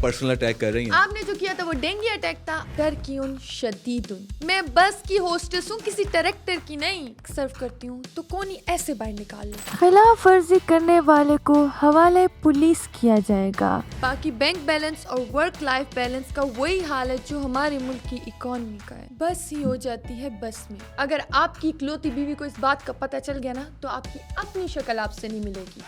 Personal attack कर रही हैं। आपने जो किया था वो डेंगू अटैक था। तरकीउन शदीदुन। मैं बस की होस्टेस हूँ, किसी डायरेक्टर की नहीं। सर्व करती हूँ तो कौन ही ऐसे बाहर निकाल ले। खिलाफ वर्जी करने वाले को हवाले पुलिस किया जाएगा। बाकी बैंक बैलेंस और वर्क लाइफ बैलेंस का वही हाल है जो हमारे मुल्क की इकोनॉमी का है। बस ही हो जाती है बस में। अगर आपकी इकलौती बीवी को इस बात का पता चल गया ना तो आपकी अपनी शक्ल आपसे नहीं मिलेगी।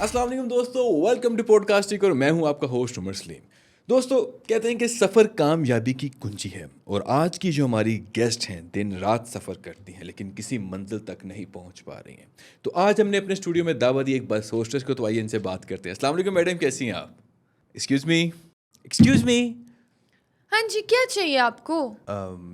अस्सलाम वालेकुम दोस्तों, वेलकम टू पॉडकास्टिंग और मैं हूं आपका होस्ट उमर सलीम। दोस्तों, कहते हैं कि सफ़र कामयाबी की कुंजी है और आज की जो हमारी गेस्ट हैं दिन रात सफ़र करती हैं लेकिन किसी मंजिल तक नहीं पहुंच पा रही हैं। तो आज हमने अपने स्टूडियो में दावत दी एक बस होस्टेस को, तो आइए इनसे बात करते हैं। अस्सलाम वालेकुम मैडम, कैसी हैं आप? Excuse me. हाँ जी, क्या चाहिए आपको?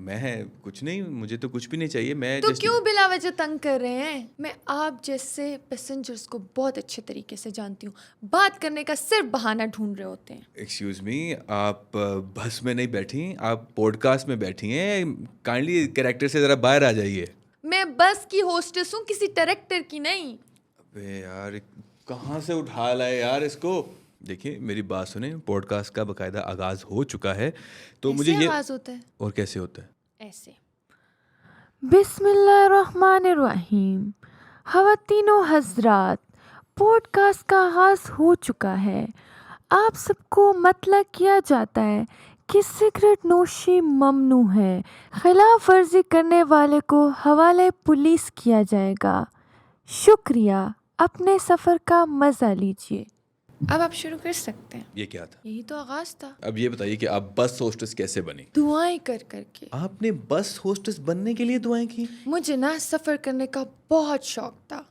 मैं कुछ नहीं, मुझे तो कुछ भी नहीं चाहिए। मैं तो just- क्यों बिला वजह तंग कर रहे हैं? मैं आप जैसे पैसेंजर्स को बहुत अच्छे तरीके से जानती हूँ। बात करने का सिर्फ बहाना ढूंढ रहे होते हैं। एक्सक्यूज़ मी, आप बस में नहीं बैठी, आप पॉडकास्ट में बैठी हैं। काइंडली कैरेक्टर से ज़रा बाहर आ जाइए। मैं बस की होस्टेस हूँ, किसी डायरेक्टर की नहीं। अबे यार, कहाँ से उठा लाए यार इसको। देखिए मेरी बात सुने, पॉडकास्ट का बाकायदा आगाज़ हो चुका है तो मुझे ऐसे ये आवाज होता है और कैसे होता है? ऐसे। बिस्मिल्लाहिर्रहमानिर्रहीम। ख़वातीनो हज़रात, पॉडकास्ट का आगाज़ हो चुका है। आप सबको मतला किया जाता है कि सिगरेट नोशी ममनू है। खिलाफ वर्जी करने वाले को हवाले पुलिस किया जाएगा। शुक्रिया, अपने सफ़र का मज़ा लीजिए। अब आप शुरू कर सकते हैं। ये क्या था? यही तो आगाज था। अब ये बताइए कि आप बस होस्टेस कैसे बनी? दुआएं कर करके। आपने बस होस्टेस बनने के लिए दुआएं की? मुझे ना सफ़र करने का बहुत शौक था।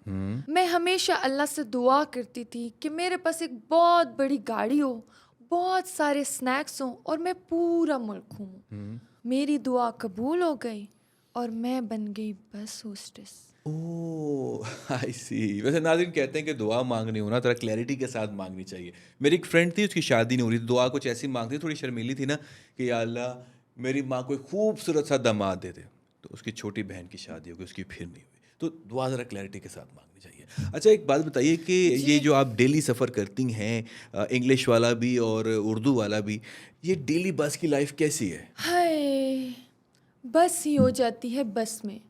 मैं हमेशा अल्लाह से दुआ करती थी कि मेरे पास एक बहुत बड़ी गाड़ी हो, बहुत सारे स्नैक्स हों और मैं पूरा मुल्क घूमूं। मेरी दुआ कबूल हो गई और मैं बन गई बस होस्टेस। ओह आई सी। वैसे नाज़रीन कहते हैं कि दुआ मांगनी हो ना थोड़ा क्लैरिटी के साथ मांगनी चाहिए। मेरी एक फ्रेंड थी, उसकी शादी नहीं हो रही थी, दुआ कुछ ऐसी मांगती, थोड़ी शर्मीली थी ना कि या अल्लाह मेरी माँ को एक खूबसूरत सा दामाद दे दे। तो उसकी छोटी बहन की शादी हो गई, उसकी फिर नहीं हुई। तो दुआ ज़रा क्लैरिटी के साथ मांगनी चाहिए। अच्छा, एक बात बताइए कि ये जो आप डेली सफ़र करती हैं, इंग्लिश वाला भी और उर्दू वाला भी, ये डेली बस की लाइफ कैसी है? हाय, बस ही हो जाती है बस में।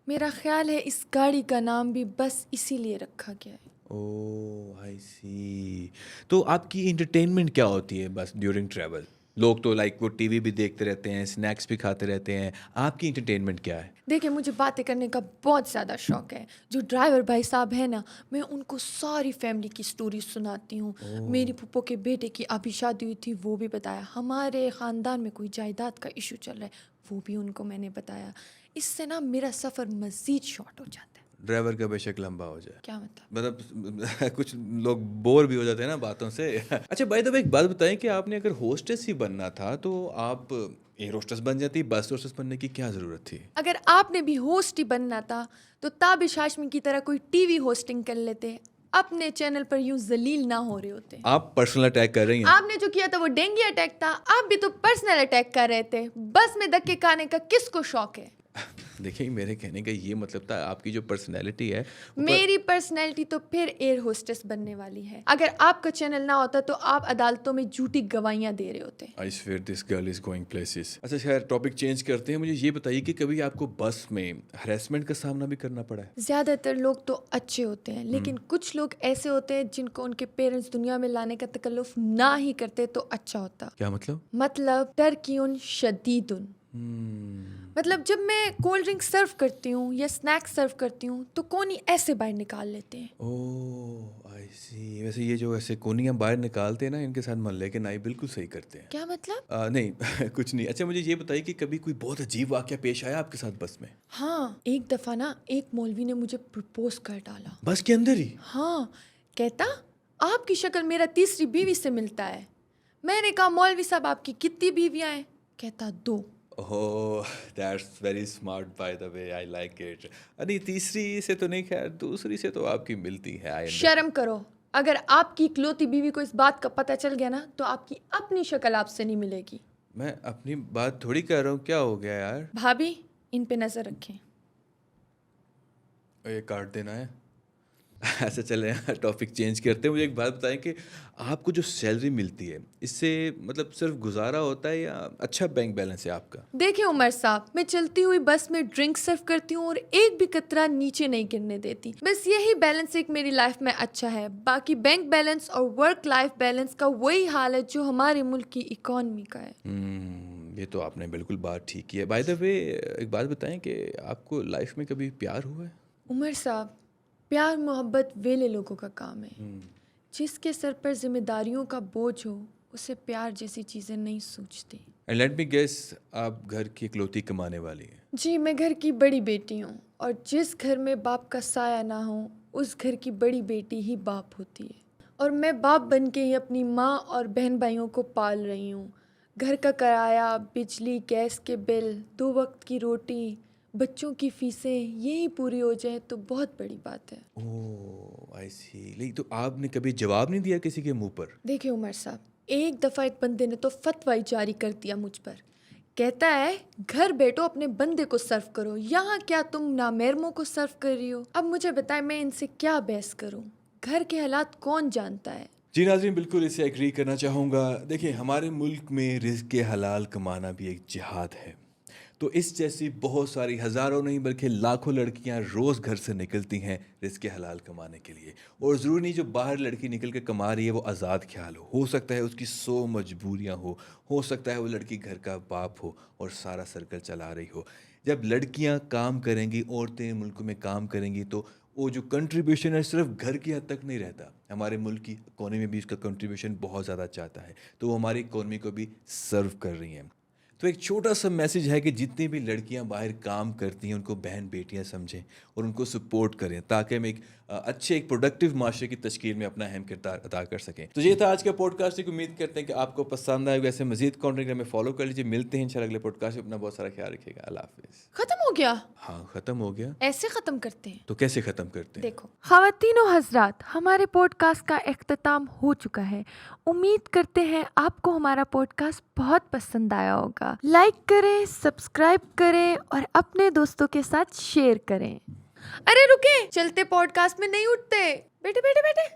मेरा ख्याल है इस गाड़ी का नाम भी बस इसीलिए रखा गया है। ओह आई सी। तो आपकी इंटरटेनमेंट क्या होती है बस ड्यूरिंग ट्रैवल? लोग तो लाइक वो टीवी भी देखते रहते हैं, स्नैक्स भी खाते रहते हैं। आपकी इंटरटेनमेंट क्या है? देखिए, मुझे बातें करने का बहुत ज़्यादा शौक है। जो ड्राइवर भाई साहब हैं ना, मैं उनको सारी फैमिली की स्टोरी सुनाती हूँ। मेरी फूफो के बेटे की अभी शादी हुई थी, वो भी बताया। हमारे ख़ानदान में कोई जायदाद का इशू चल रहा है, वो भी उनको मैंने बताया। इससे ना मेरा सफ़र मज़ीद शॉर्ट हो जाता है। ड्राइवर का बेशक लंबा हो जाए, क्या मतलब? मतलब कुछ लोग बोर भी हो जाते हैं ना बातों से। अच्छा भाई, तो एक बात बताएं कि आपने अगर होस्टेस ही बनना था तो आप एयर होस्टेस बन जाती, बस होस्टेस बनने की क्या ज़रूरत थी? अगर आपने भी होस्ट ही बनना था तो ताबिश हाशमी की तरह कोई टीवी होस्टिंग कर लेते, अपने चैनल पर यूं जलील ना हो रहे होते। आप पर्सनल अटैक कर रही हैं। आपने जो किया था वो डेंगू अटैक था। आप भी तो पर्सनल अटैक कर रहे थे। बस में धक्के खाने का किसको शौक है? देखिए मेरे कहने का ये मतलब था आपकी जो पर्सनैलिटी है मेरी पर्सनैलिटी तो फिर एयर होस्टेस बनने वाली है। अगर आपका चैनल ना होता तो आप अदालतों में झूठी गवाहियां दे रहे होते। I swear this girl is going places. अच्छा खैर, टॉपिक चेंज करते हैं। मुझे ये बताइए कि कभी आपको बस में हरेसमेंट का सामना भी करना पड़ा है? ज्यादातर लोग तो अच्छे होते हैं, लेकिन कुछ लोग ऐसे होते हैं जिनको उनके पेरेंट्स दुनिया में लाने का तकल्लुफ ना ही करते तो अच्छा होता। क्या मतलब? मतलब तरकीउन शदीदुन। मतलब जब मैं कोल्ड ड्रिंक सर्व करती हूँ या स्नैक्स सर्व करती हूँ तो कोनी ऐसे बाहर निकाल लेते हैं। ओह आई सी। वैसे ये जो ऐसे कोनियाँ बाहर निकालते हैं ना, इनके साथ मोहल्ले के नाई बिल्कुल सही करते हैं। क्या मतलब? नहीं कुछ नहीं। अच्छा मुझे ये बताइए कि कभी कोई बहुत अजीब वाक़या पेश आया आपके साथ बस में? हाँ, एक दफ़ा ना एक मौलवी ने मुझे प्रपोज कर डाला। बस के अंदर ही? हाँ, कहता आपकी शक्ल मेरा तीसरी बीवी से मिलता है। मैंने कहा मौलवी साहब आपकी कितनी बीवियाँ हैं? कहता 2। Oh that's very smart by the way, I like it. नहीं तीसरी से तो नहीं, खैर दूसरी से तो आपकी मिलती है। आई शर्म करो। अगर आपकी इकलौती बीवी को इस बात का पता चल गया ना तो आपकी अपनी शक्ल आपसे नहीं मिलेगी। मैं अपनी बात थोड़ी कर रहा हूँ, क्या हो गया यार? भाभी, इन पे नजर रखें। ये काट देना है। ऐसा चले टॉपिक चेंज करते हैं। मुझे एक बात बताएं कि आपको जो सैलरी मिलती है इससे मतलब सिर्फ गुजारा होता है या अच्छा बैंक बैलेंस है आपका? देखिए उमर साहब, मैं चलती हुई बस में ड्रिंक सर्व करती हूँ और एक भी कतरा नीचे नहीं गिरने देती। बस यही बैलेंस एक मेरी लाइफ में अच्छा है। बाकी बैंक बैलेंस और वर्क लाइफ बैलेंस का वही हाल है जो हमारे मुल्क की इकॉनमी का है। ये तो आपने बिल्कुल बात ठीक की है। बाय द वे एक बात बताएं कि आपको लाइफ में कभी प्यार हुआ है? उमर साहब, प्यार मोहब्बत वेले लोगों का काम है। जिसके सर पर जिम्मेदारियों का बोझ हो उसे प्यार जैसी चीज़ें नहीं सूझती। एंड लेट मी गेस, आप घर की इकलौती कमाने वाली हैं। जी, मैं घर की बड़ी बेटी हूँ और जिस घर में बाप का साया ना हो उस घर की बड़ी बेटी ही बाप होती है। और मैं बाप बन के ही अपनी माँ और बहन भाइयों को पाल रही हूँ। घर का किराया, बिजली, गैस के बिल, 2 वक्त की रोटी, बच्चों की फीसें, यही पूरी हो जाए तो बहुत बड़ी बात है। ओह आई सी। लेकिन तो आपने कभी जवाब नहीं दिया किसी के मुंह पर? देखिए उमर साहब, एक दफ़ा एक बंदे ने तो फतवा ही जारी कर दिया मुझ पर। कहता है घर बैठो अपने बंदे को सर्व करो, यहाँ क्या तुम नामहरमों को सर्व कर रही हो। अब मुझे बताएं मैं इनसे क्या बहस करूँ, घर के हालात कौन जानता है। जी नाज़रीन, बिल्कुल इसे एग्री करना चाहूँगा। देखिए हमारे मुल्क में रिज़्क़ के हलाल कमाना भी एक जिहाद है। तो इस जैसी बहुत सारी हज़ारों नहीं बल्कि लाखों लड़कियां रोज़ घर से निकलती हैं रिज़्क़ के हलाल कमाने के लिए। और ज़रूरी नहीं जो बाहर लड़की निकल के कमा रही है वो आज़ाद ख्याल हो सकता है उसकी 100 मजबूरियां हो सकता है वो लड़की घर का बाप हो और सारा सर्कल चला रही हो। जब लड़कियां काम करेंगी, औरतें मुल्क में काम करेंगी तो वो जो कंट्रीब्यूशन है सिर्फ घर की हद तक नहीं रहता, हमारे मुल्क की इकोनॉमी में भी उसका कंट्रीब्यूशन बहुत ज़्यादा चाहता है। तो वो हमारी इकोनॉमी को भी सर्व कर रही हैं। तो एक छोटा सा मैसेज है कि जितनी भी लड़कियां बाहर काम करती हैं उनको बहन बेटियां समझें और उनको सपोर्ट करें ताकि हम एक अच्छे एक प्रोडक्टिव माशरे की तशकील में अपना अहम किरदार अदा कर सकें। तो ये था आज का पॉडकास्ट। एक उम्मीद करते हैं कि आपको पसंद आएगा। ऐसे मजीद कॉन्टेंट में फॉलो कर लीजिए। मिलते हैं इंशाल्लाह अगले पॉडकास्ट में। अपना बहुत सारा ख्याल रखिएगा। अल्लाह हाफिज़। खत्म हो गया? हाँ ख़त्म हो गया। ऐसे ख़त्म करते हैं? तो कैसे ख़त्म करते हैं? देखो ख़वातीन व हज़रात, हमारे पॉडकास्ट का इख्तिताम हो चुका है। उम्मीद करते हैं आपको हमारा पॉडकास्ट बहुत पसंद आया होगा। लाइक करें, सब्सक्राइब करें और अपने दोस्तों के साथ शेयर करें। अरे रुके, चलते पॉडकास्ट में नहीं उठते। बैठे बैठे बैठे।